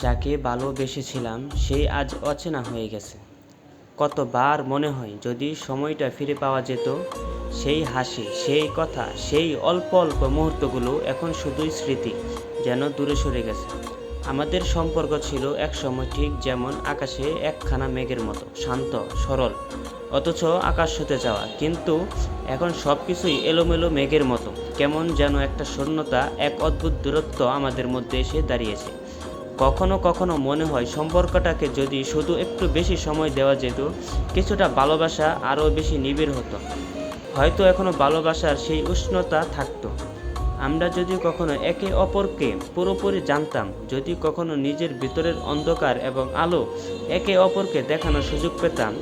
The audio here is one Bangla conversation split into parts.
যাকে ভালোবেসেছিলাম সেই আজ অচেনা হয়ে গেছে। কতবার মনে হয় যদি সময়টা ফিরে পাওয়া যেত, সেই হাসি, সেই কথা, সেই অল্প অল্প মুহূর্তগুলো এখন শুধুই স্মৃতি, যেন দূরে সরে গেছে। আমাদের সম্পর্ক ছিল একসময় ঠিক যেমন আকাশে একখানা মেঘের মতো, শান্ত, সরল, অথচ আকাশ হতে যাওয়া। কিন্তু এখন সব কিছুই এলোমেলো মেঘের মতো, কেমন যেন একটা শূন্যতা, এক অদ্ভুত দূরত্ব আমাদের মধ্যে এসে দাঁড়িয়েছে। কখনো কখনো মনে হয় সম্পর্কটাকে যদি শুধু একটু বেশি সময় দেওয়া যেত, কিছুটা ভালোবাসা আরও বেশি নিবিড় হতো। হয়তো এখনও ভালোবাসার সেই উষ্ণতা থাকতো। আমরা যদি কখনো একে অপরকে পুরোপুরি জানতাম, যদি কখনো নিজের ভিতরের অন্ধকার এবং আলো একে অপরকে দেখানোর সুযোগ পেতাম,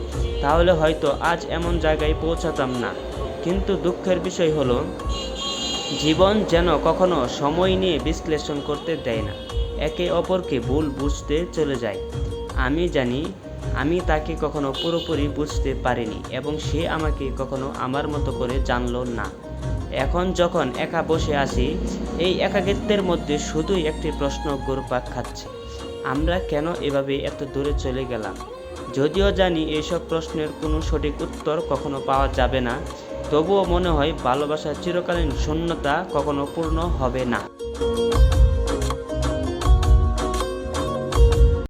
তাহলে হয়তো আজ এমন জায়গায় পৌঁছাতাম না। কিন্তু দুঃখের বিষয় হলো, জীবন যেন কখনো সময় নিয়ে বিশ্লেষণ করতে দেয় না, একে অপরকে ভুল বুঝতে চলে যায়। আমি জানি আমি তাকে কখনো পুরোপুরি বুঝতে পারিনি, এবং সে আমাকে কখনো আমার মতো করে জানলো না। এখন যখন একা বসে আছি, এই একাকিত্বের মধ্যে শুধুই একটি প্রশ্ন ঘুরপাক খাচ্ছে: আমরা কেন এভাবে এত দূরে চলে গেলাম? যদিও জানি এইসব প্রশ্নের কোনো সঠিক উত্তর কখনো পাওয়া যাবে না, তবুও মনে হয় ভালোবাসার চিরকালীন শূন্যতা কখনো পূর্ণ হবে না।